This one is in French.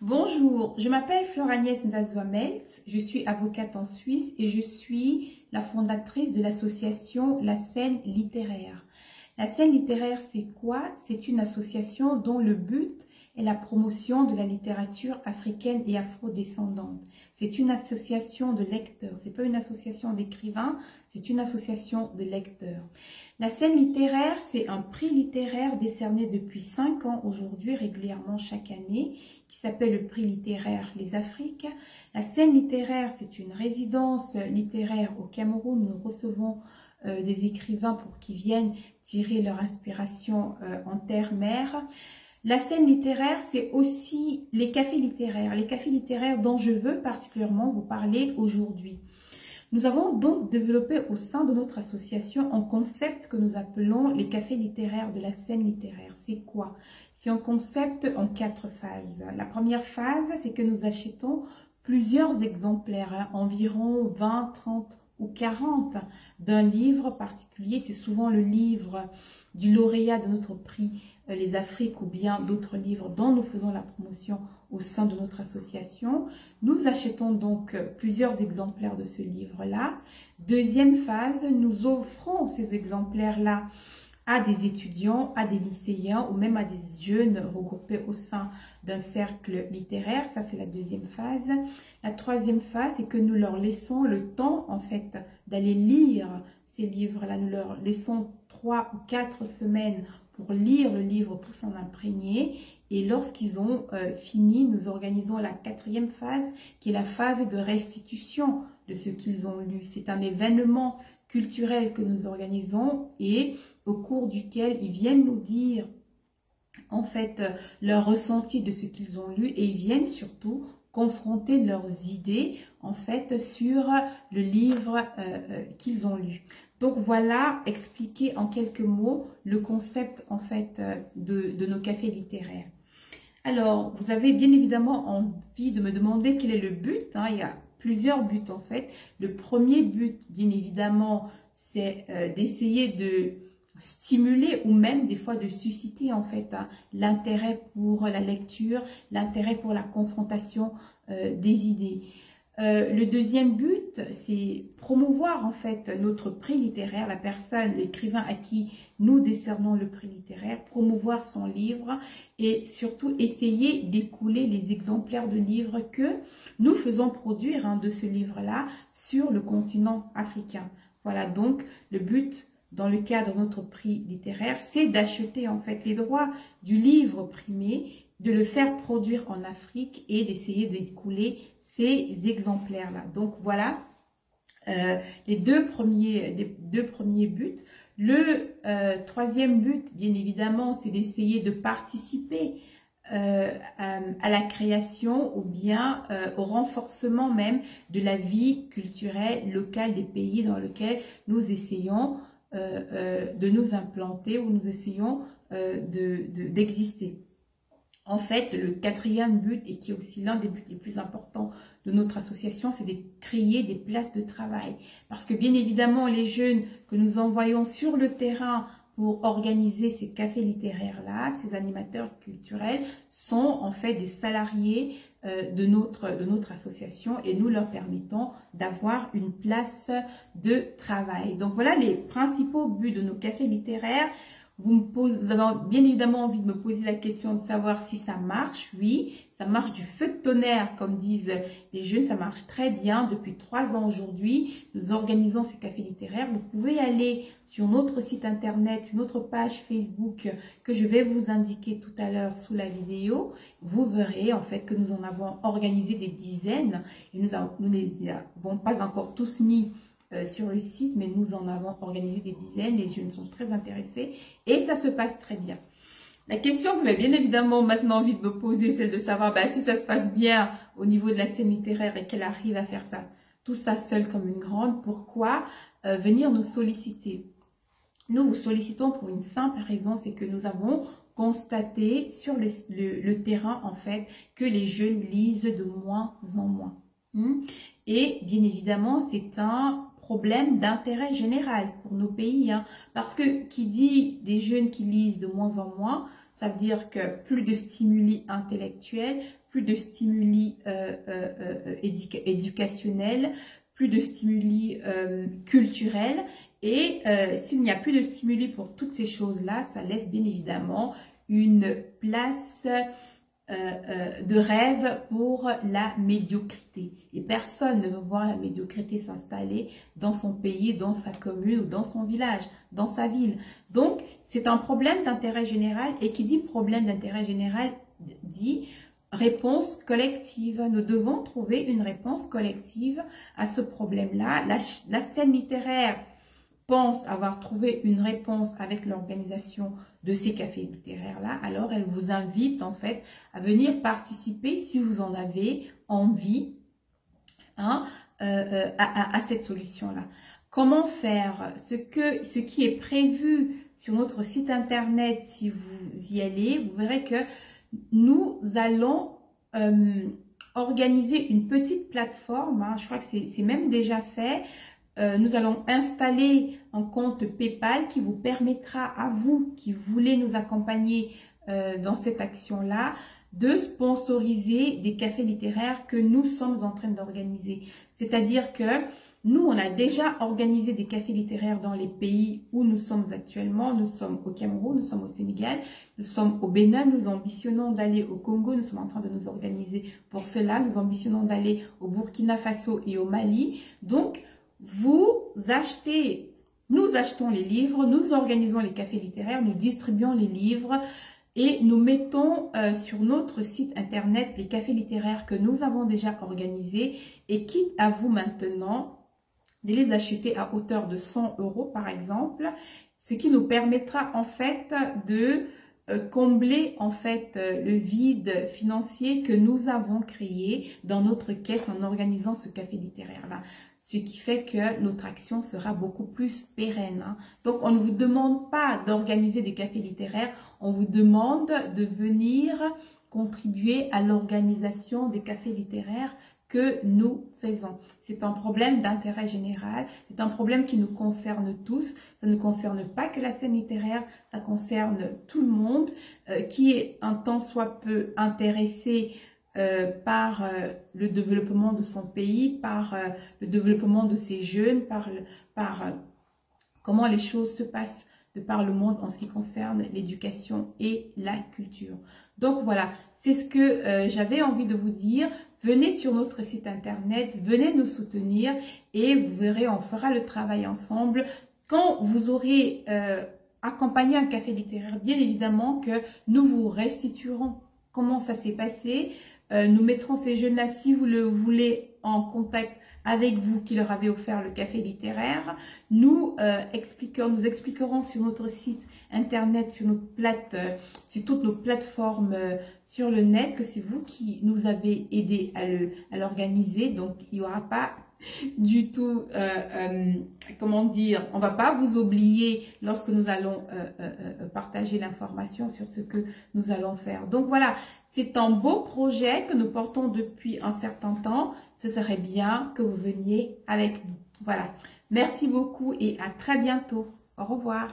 Bonjour, je m'appelle Fleur-Agnès Ndazoua-Meltz, je suis avocate en Suisse et je suis la fondatrice de l'association La Scène Littéraire. La Scène Littéraire, c'est quoi? C'est une association dont le but est la promotion de la littérature africaine et afrodescendante. C'est une association de lecteurs, c'est pas une association d'écrivains, c'est une association de lecteurs. La Scène Littéraire, c'est un prix littéraire décerné depuis 5 ans aujourd'hui, régulièrement chaque année, qui s'appelle le prix littéraire Les Afriques. La Scène Littéraire, c'est une résidence littéraire au Cameroun. Nous recevons des écrivains pour qu'ils viennent tirer leur inspiration en terre-mer. La scène littéraire, c'est aussi les cafés littéraires dont je veux particulièrement vous parler aujourd'hui. Nous avons donc développé au sein de notre association un concept que nous appelons les cafés littéraires de la scène littéraire. C'est quoi? C'est un concept en 4 phases. La première phase, c'est que nous achetons plusieurs exemplaires, environ 20, 30 ou 40 d'un livre particulier. C'est souvent le livre du lauréat de notre prix Les Afriques ou bien d'autres livres dont nous faisons la promotion au sein de notre association. Nous achetons donc plusieurs exemplaires de ce livre-là. Deuxième phase, nous offrons ces exemplaires-là à des étudiants, à des lycéens ou même à des jeunes regroupés au sein d'un cercle littéraire. Ça, c'est la deuxième phase. La troisième phase, c'est que nous leur laissons le temps, en fait, d'aller lire ces livres-là. Nous leur laissons 3 ou 4 semaines pour lire le livre, pour s'en imprégner. Et lorsqu'ils ont fini, nous organisons la 4e phase, qui est la phase de restitution de ce qu'ils ont lu. C'est un événement culturel que nous organisons et au cours duquel ils viennent nous dire en fait leur ressenti de ce qu'ils ont lu et ils viennent surtout confronter leurs idées en fait sur le livre qu'ils ont lu. Donc voilà, expliquer en quelques mots le concept en fait de nos cafés littéraires. Alors, vous avez bien évidemment envie de me demander quel est le but, hein. Il y a plusieurs buts en fait. Le premier but, bien évidemment, c'est d'essayer de stimuler ou même des fois de susciter en fait l'intérêt pour la lecture, l'intérêt pour la confrontation des idées. Le deuxième but, c'est promouvoir en fait notre prix littéraire, la personne, l'écrivain à qui nous décernons le prix littéraire, promouvoir son livre et surtout essayer d'écouler les exemplaires de livres que nous faisons produire de ce livre-là sur le continent africain. Voilà donc le but. Dans le cadre de notre prix littéraire, c'est d'acheter en fait les droits du livre primé, de le faire produire en Afrique et d'essayer d'écouler ces exemplaires-là. Donc voilà les deux premiers buts. Le troisième but, bien évidemment, c'est d'essayer de participer à la création ou bien au renforcement même de la vie culturelle locale des pays dans lesquels nous essayons de nous implanter ou nous essayons d'exister. En fait, le 4e but, et qui est aussi l'un des buts les plus importants de notre association, c'est de créer des places de travail. Parce que bien évidemment, les jeunes que nous envoyons sur le terrain pour organiser ces cafés littéraires-là, ces animateurs culturels, sont en fait des salariés de notre association et nous leur permettons d'avoir une place de travail. Donc voilà les principaux buts de nos cafés littéraires. Vous avez bien évidemment envie de me poser la question de savoir si ça marche. Oui, ça marche du feu de tonnerre, comme disent les jeunes. Ça marche très bien. Depuis 3 ans aujourd'hui, nous organisons ces cafés littéraires. Vous pouvez aller sur notre site internet, notre page Facebook que je vais vous indiquer tout à l'heure sous la vidéo. Vous verrez en fait que nous en avons organisé des dizaines. Et nous ne les avons pas encore tous mis sur le site, mais nous en avons organisé des dizaines. Les jeunes sont très intéressés et ça se passe très bien. La question que vous avez bien évidemment maintenant envie de me poser, c'est de savoir si ça se passe bien au niveau de la scène littéraire et qu'elle arrive à faire ça, tout ça seule comme une grande. Pourquoi venir nous solliciter? Nous vous sollicitons pour une simple raison, c'est que nous avons constaté sur le terrain en fait que les jeunes lisent de moins en moins. Et bien évidemment, c'est un problème d'intérêt général pour nos pays, parce que qui dit des jeunes qui lisent de moins en moins, ça veut dire que plus de stimuli intellectuels, plus de stimuli éducationnels, plus de stimuli culturels. Et s'il n'y a plus de stimuli pour toutes ces choses-là, ça laisse bien évidemment une place de rêve pour la médiocrité. Et personne ne veut voir la médiocrité s'installer dans son pays, dans sa commune ou dans son village, dans sa ville. Donc, c'est un problème d'intérêt général, et qui dit problème d'intérêt général dit réponse collective. Nous devons trouver une réponse collective à ce problème-là. La scène littéraire pense avoir trouvé une réponse avec l'organisation de ces cafés littéraires-là. Alors, elle vous invite en fait à venir participer, si vous en avez envie, hein, à cette solution-là. Comment faire? Ce qui est prévu sur notre site internet, si vous y allez, vous verrez que nous allons organiser une petite plateforme, hein, je crois que c'est même déjà fait. Nous allons installer un compte PayPal qui vous permettra à vous qui voulez nous accompagner dans cette action-là de sponsoriser des cafés littéraires que nous sommes en train d'organiser. C'est-à-dire que nous, on a déjà organisé des cafés littéraires dans les pays où nous sommes actuellement. Nous sommes au Cameroun, nous sommes au Sénégal, nous sommes au Bénin, nous ambitionnons d'aller au Congo, nous sommes en train de nous organiser pour cela. Nous ambitionnons d'aller au Burkina Faso et au Mali. Donc, nous achetons les livres, nous organisons les cafés littéraires, nous distribuons les livres et nous mettons sur notre site internet les cafés littéraires que nous avons déjà organisés, et quitte à vous maintenant de les acheter à hauteur de 100 € par exemple, ce qui nous permettra en fait de combler en fait le vide financier que nous avons créé dans notre caisse en organisant ce café littéraire là, ce qui fait que notre action sera beaucoup plus pérenne, hein. Donc on ne vous demande pas d'organiser des cafés littéraires, on vous demande de venir contribuer à l'organisation des cafés littéraires que nous faisons. C'est un problème d'intérêt général, c'est un problème qui nous concerne tous, ça ne concerne pas que la scène littéraire, ça concerne tout le monde qui est un tant soit peu intéressé par le développement de son pays, par le développement de ses jeunes, par comment les choses se passent de par le monde en ce qui concerne l'éducation et la culture. Donc voilà, c'est ce que j'avais envie de vous dire. Venez sur notre site internet, venez nous soutenir et vous verrez, on fera le travail ensemble. Quand vous aurez accompagné un café littéraire, bien évidemment que nous vous restituerons comment ça s'est passé. Nous mettrons ces jeunes-là, si vous le voulez, en contact avec vous qui leur avez offert le café littéraire. Nous expliquerons sur notre site internet, sur toutes nos plateformes sur le net, que c'est vous qui nous avez aidé à l'organiser. Donc il n'y aura pas du tout, comment dire, on va pas vous oublier lorsque nous allons partager l'information sur ce que nous allons faire. Donc voilà, c'est un beau projet que nous portons depuis un certain temps. Ce serait bien que vous veniez avec nous. Voilà, merci beaucoup et à très bientôt. Au revoir.